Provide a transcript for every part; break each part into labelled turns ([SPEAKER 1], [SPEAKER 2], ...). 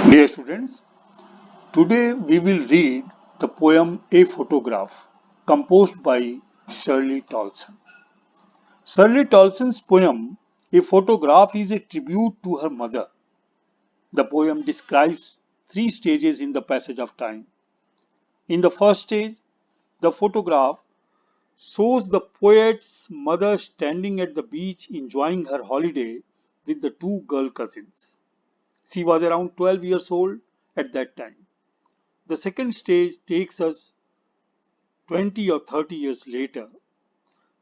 [SPEAKER 1] Dear students, today we will read the poem A Photograph, composed by Shirley Tolson. Shirley Tolson's poem A Photograph is a tribute to her mother. The poem describes three stages in the passage of time. In the first stage, the photograph shows the poet's mother standing at the beach enjoying her holiday with the two girl cousins. She was around 12 years old at that time. The second stage takes us 20 or 30 years later.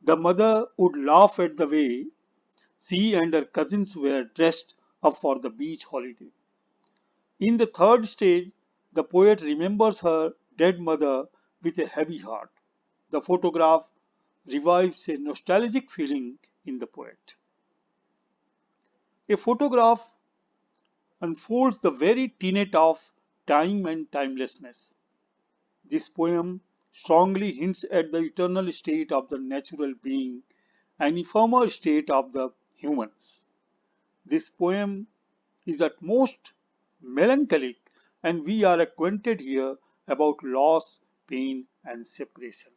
[SPEAKER 1] The mother would laugh at the way she and her cousins were dressed up for the beach holiday. In the third stage, the poet remembers her dead mother with a heavy heart. The photograph revives a nostalgic feeling in the poet. A photograph unfolds the very tenet of time and timelessness. This poem strongly hints at the eternal state of the natural being and ephemeral state of the humans. This poem is at most melancholic, and we are acquainted here about loss, pain, and separation.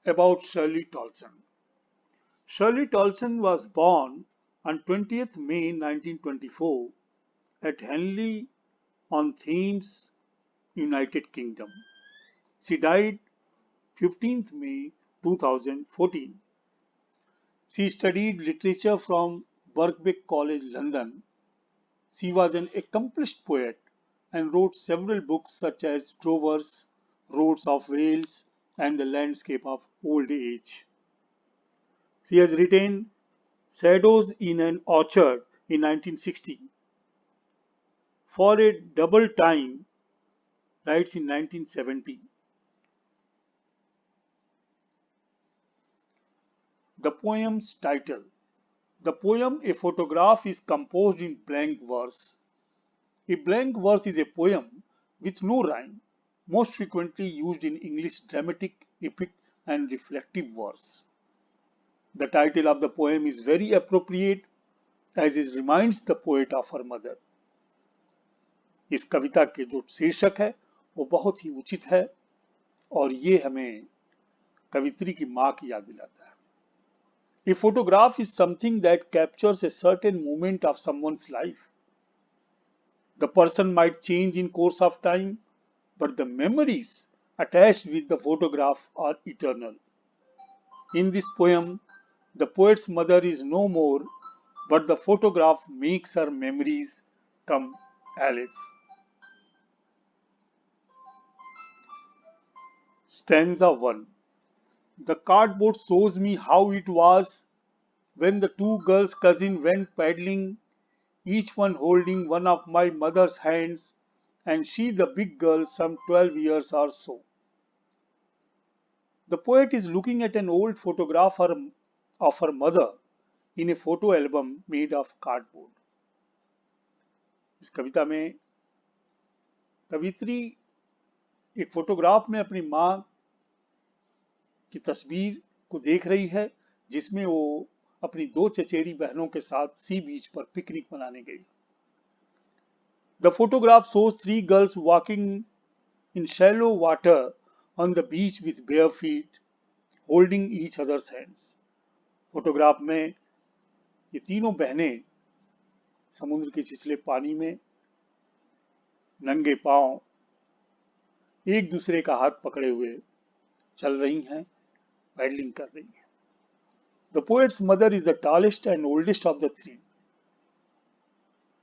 [SPEAKER 1] About Shirley Tolson. Shirley Tolson was born on 20th May 1924 at Henley on Thames, United Kingdom. She died 15th May 2014. She studied literature from Birkbeck College, London. She was an accomplished poet and wrote several books such as Trovers, Roads of Wales, and The Landscape of Old Age. She has written Shadows in an Orchard in 1960. For a Double Time writes in 1970. The poem's title. The poem A Photograph is composed in blank verse. A blank verse is a poem with no rhyme, most frequently used in English dramatic, epic, and reflective verse. The title of the poem is very appropriate as it reminds the poet of her mother. इस कविता के जो शीर्षक है वो बहुत ही उचित है और ये हमें कवित्री की माँ की याद दिलाता है. A photograph is something that captures a certain moment of someone's life. The person might change in course of time, but the memories attached with the photograph are eternal. In this poem, the poet's mother is no more, but the photograph makes her memories come alive. Stanza 1. The cardboard shows me how it was when the two girls' cousins went paddling, each one holding one of my mother's hands, and she the big girl, some 12 years or so. The poet is looking at an old photograph of her mother in a photo album made of cardboard. इस कविता में कवित्री एक photograph में अपनी माँ की तस्वीर को देख रही है जिसमें वो अपनी दो चचेरी बहनों के साथ सी बीच पर पिकनिक मनाने गई. The photograph shows three girls walking in shallow water on the beach with bare feet, holding each other's hands. Photograph में ये तीनों बहनें समुद्र के छिछले पानी में नंगे पांव एक दूसरे का हाथ पकड़े हुए चल रही हैं, पैडलिंग कर रही हैं. The poet's mother is the tallest and oldest of the three.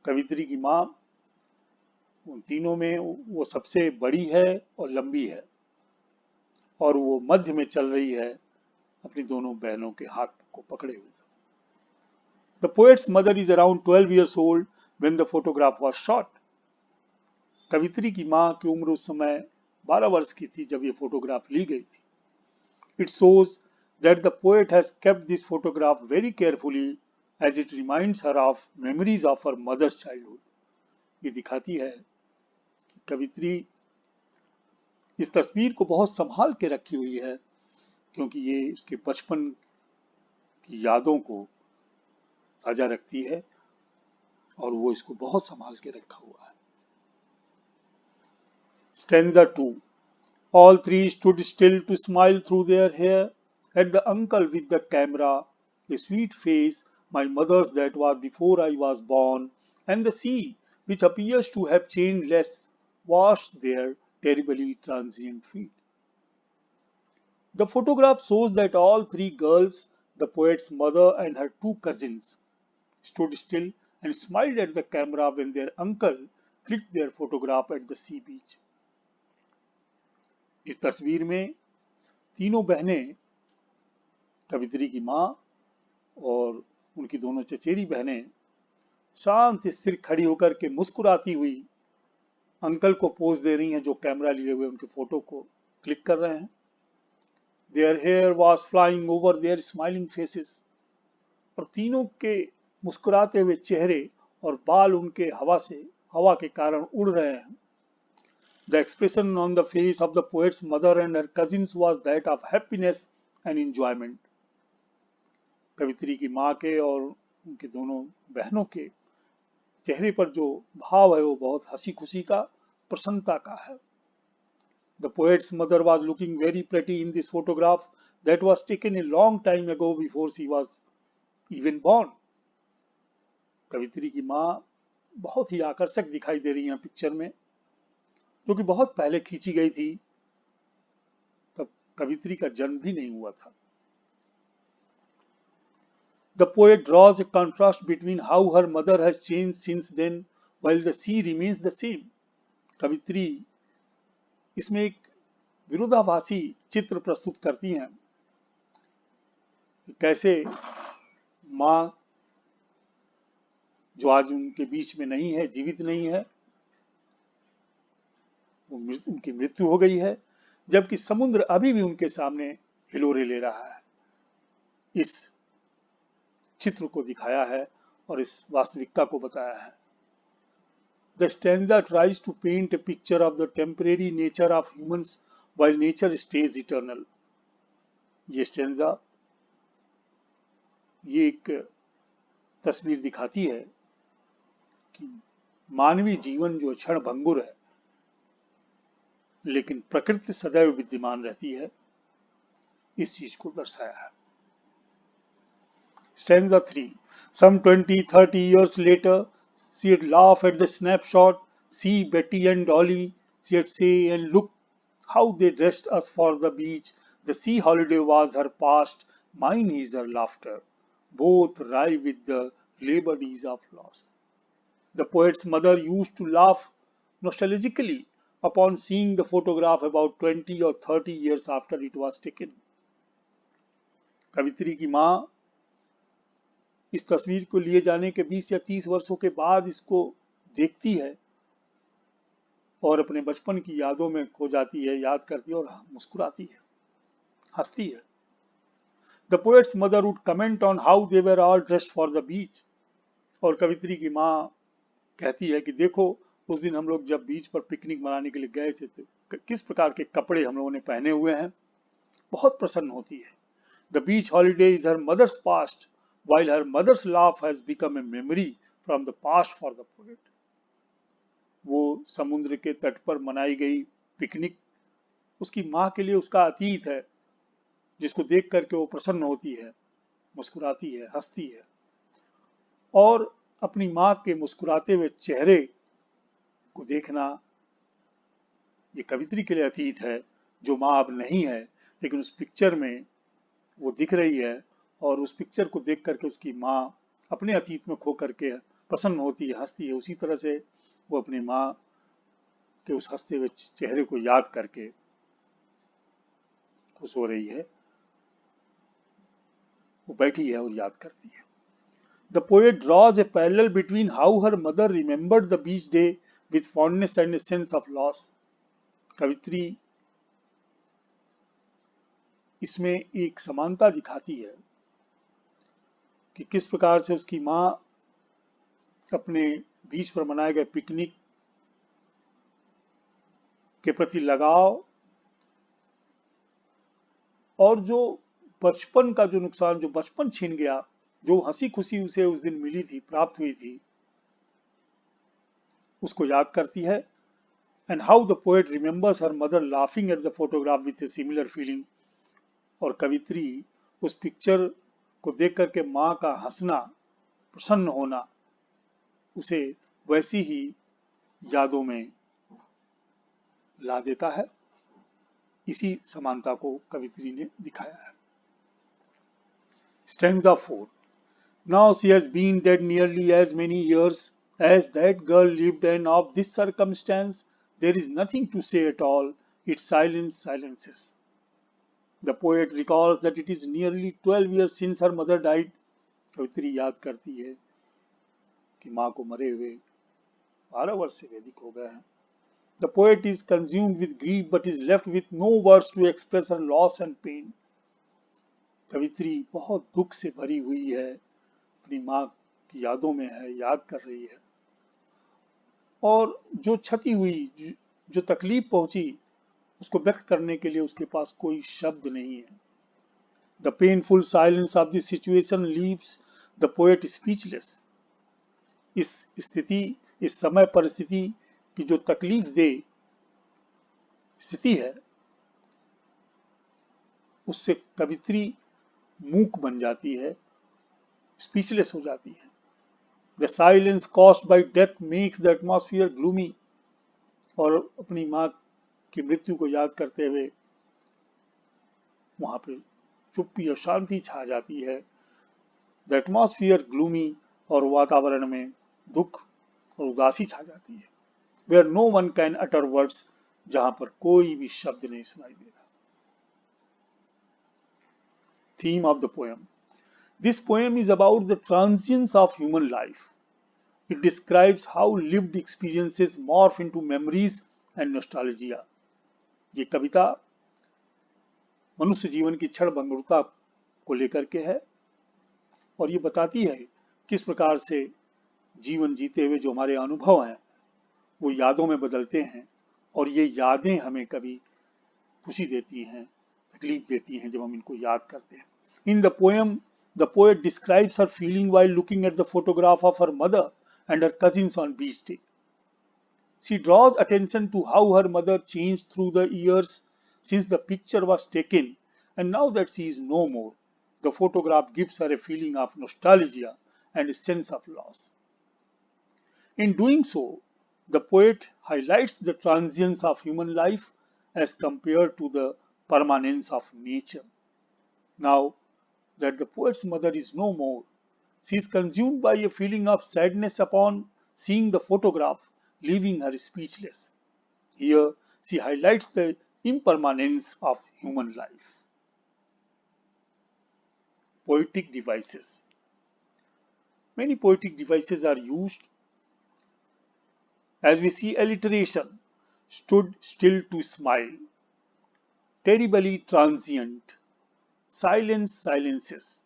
[SPEAKER 1] कवित्री की माँ उन तीनों में वो सबसे बड़ी है और लंबी है और वो मध्य में चल रही है अपनी दोनों बहनों के हाथ को पकड़े हुए. The poet's mother is around 12 years old when the photograph was shot. कवित्री की माँ की उम्र उस समय 12 वर्ष की थी जब ये फोटोग्राफ ली गई थी. It shows that the poet has kept this photograph very carefully as it reminds her of memories of her mother's childhood. ये दिखाती है कि कवित्री इस तस्वीर को बहुत संभाल के रखी हुई है क्योंकि ये उसके बचपन की यादों को ताजा रखती है और वो इसको बहुत संभाल के रखा हुआ है। Stanza 2। All three stood still to smile through their hair at the uncle with the camera, a sweet face, my mother's that was before I was born, and the sea, which appears to have changed less, washed their terribly transient feet. The photograph shows that all three girls, the poet's mother and her two cousins, stood still and smiled at the camera when their uncle clicked their photograph at the sea beach. इस तस्वीर में तीनों बहनें, कवित्री की माँ और उनकी दोनों चचेरी बहनें, शांत स्थिर खड़ी होकर के मुस्कुराती हुई अंकल को पोज दे रही हैं, जो कैमरा लिए हुए उनके फोटो को क्लिक कर रहे हैं। Their hair was flying over their smiling faces, और तीनों के मुस्कुराते हुए चेहरे और बाल उनके हवा के कारण उड़ रहे हैं। The expression on the face of the poet's mother and her cousins was that of happiness and enjoyment. कवित्री की माँ के और उनके दोनों बहनों के चेहरे पर जो भाव है वो बहुत हंसी खुशी का, प्रसन्नता का है। The poet's mother was looking very pretty in this photograph that was taken a long time ago before she was even born. कवित्री की माँ बहुत ही आकर्षक दिखाई दे रही हैं पिक्चर में, जो कि बहुत पहले खींची गई थी, तब कवित्री का जन्म भी नहीं हुआ था। The poet draws a contrast between how her mother has changed since then while the sea remains the same. कवित्री इसमें एक विरोधाभासी चित्र प्रस्तुत करती हैं, कैसे माँ जो आज उनके बीच में नहीं है, जीवित नहीं है, उनकी मृत्यु हो गई है, जबकि समुद्र अभी भी उनके सामने हिलोरे ले रहा है। इस चित्र को दिखाया है और इस वास्तविकता को बताया है। The stanza tries to paint a picture of the temporary nature of humans while nature stays eternal. ये स्टेंजा ये एक तस्वीर दिखाती है कि मानवीय जीवन जो क्षण भंगुर है, लेकिन प्रकृति सदैव विद्यमान रहती है, इस चीज को दर्शाया है। Stanza 3. Some 20-30 years later, she'd laugh at the snapshot, see Betty and Dolly, she'd say, and look how they dressed us for the beach. The sea holiday was her past, mine is her laughter. Both rive with the laborities of loss. The poet's mother used to laugh nostalgically upon seeing the photograph about 20 or 30 years after it was taken. कवित्री की माँ इस तस्वीर को लिए जाने के 20 या 30 वर्षों के बाद इसको देखती है और अपने बचपन की यादों में खो जाती है, याद करती है और मुस्कुराती है, हंसती है। The poet's mother would comment on how they were all dressed for the beach. और कवित्री की माँ कहती है कि देखो उस दिन हम लोग जब बीच पर पिकनिक मनाने के लिए गए थे तो किस प्रकार के कपड़े हम लोगों ने पहने हुए हैं। बहुत प्रसन्न होती है। The beach holiday is her mother's past, while her mother's laugh has become a memory from the past for the poet. वो समुद्र के तट पर मनाई गई पिकनिक उसकी माँ के लिए उसका अतीत है, जिसको देख करके वो प्रसन्न होती है, मुस्कुराती है, हंसती है, और अपनी माँ के मुस्कुराते हुए चेहरे को देखना ये कवित्री के लिए अतीत है, जो माँ अब नहीं है, लेकिन उस पिक्चर में वो दिख रही है और उस पिक्चर को देख करके उसकी माँ अपने अतीत में खो करके प्रसन्न होती है, हंसती है। उसी तरह से वो अपनी माँ के उस हंसते हुए चेहरे को याद करके खुश हो रही है, वो बैठी है और याद करती है। The poet draws a parallel between how her mother remembered the beach day with fondness and a sense of loss. कवित्री इसमें एक समानता दिखाती है कि किस प्रकार से उसकी माँ अपने बीच पर मनाए गए पिकनिक के प्रति लगाव और जो बचपन का जो नुकसान, जो बचपन छीन गया, जो हंसी खुशी उसे उस दिन मिली थी, प्राप्त हुई थी, उसको याद करती है, and how the poet remembers her mother laughing at the photograph with a similar feeling। और कवित्री उस पिक्चर को देख करके माँ का हंसना, प्रसन्न होना उसे वैसी ही यादों में ला देता है। इसी समानता को कवित्री ने दिखाया है। Stanza 4। Now she has been dead nearly as many years as that girl lived, and of this circumstance there is nothing to say at all. Its silence silences। The poet recalls that it is nearly 12 years since her mother died। कवित्री याद करती है कि माँ को मरे हुए 12 वर्ष से अधिक हो गए हैं। The poet is consumed with grief but is left with no words to express her loss and pain। कवित्री बहुत दुख से भरी हुई है, अपनी माँ की यादों में है, याद कर रही है, और जो क्षति हुई, जो तकलीफ पहुंची, उसको व्यक्त करने के लिए उसके पास कोई शब्द नहीं है। The painful silence of this situation leaves the poet speechless। इस स्थिति, इस समय परिस्थिति की जो तकलीफ दे स्थिति है, उससे कवित्री मूक बन जाती है, स्पीचलेस हो जाती है। The silence caused by death makes the atmosphere gloomy। और अपनी माँ की मृत्यु को याद करते हुए वहां पे चुप्पी और शांति छा जाती है। The atmosphere gloomy, और वातावरण में दुख और उदासी छा जाती है। Where no one can utter words, जहां पर कोई भी शब्द नहीं सुनाई दे रहा। Theme of the poem। This poem is about the transience of human life। It describes how lived experiences morph into memories and nostalgia। ये कविता मनुष्य जीवन की क्षण भंगुरता को लेकर के है, और ये बताती है किस प्रकार से जीवन जीते हुए जो हमारे अनुभव हैं वो यादों में बदलते हैं, और ये यादें हमें कभी खुशी देती हैं, तकलीफ देती हैं जब हम इनको याद करते हैं। In the poem, the poet describes her feeling while looking at the photograph of her mother and her cousins on beach day। She draws attention to how her mother changed through the years since the picture was taken, and now that she is no more, the photograph gives her a feeling of nostalgia and a sense of loss। In doing so, the poet highlights the transience of human life as compared to the permanence of nature। Now that the poet's mother is no more, she is consumed by a feeling of sadness upon seeing the photograph, leaving her speechless। Here, she highlights the impermanence of human life। Poetic devices। Many poetic devices are used, as we see alliteration, stood still to smile, terribly transient, silence silences,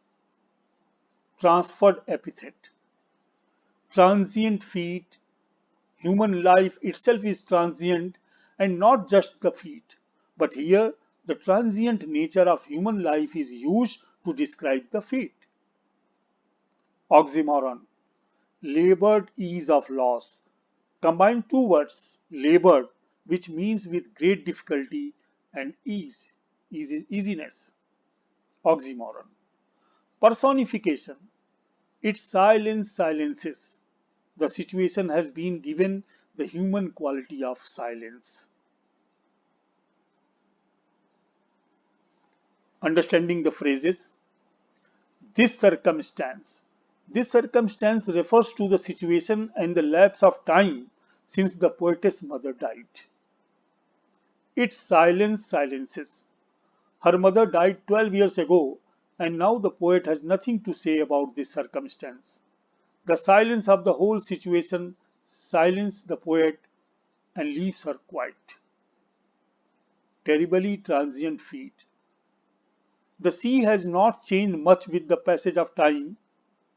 [SPEAKER 1] transferred epithet, transient feet। Human life itself is transient, and not just the feet, but here the transient nature of human life is used to describe the feet। Oxymoron, labored ease of loss। Combine two words, labored, which means with great difficulty, and easiness। Oxymoron। Personification, its silence silences। The situation has been given the human quality of silence। Understanding the phrases, this circumstance। This circumstance refers to the situation and the lapse of time since the poetess mother died। Its silence silences। Her mother died 12 years ago, and now the poet has nothing to say about this circumstance। The silence of the whole situation silences the poet and leaves her quiet। Terribly transient feet। The sea has not changed much with the passage of time,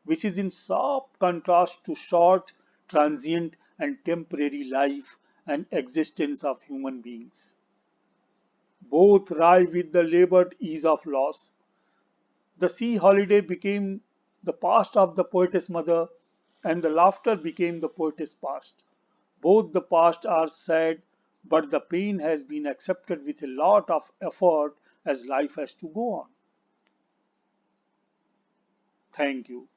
[SPEAKER 1] which is in sharp contrast to short, transient, and temporary life and existence of human beings। Both rive with the labored ease of loss। The sea holiday became the past of the poetess mother, and the laughter became the poetess past। Both the past are sad, but the pain has been accepted with a lot of effort as life has to go on. Thank you.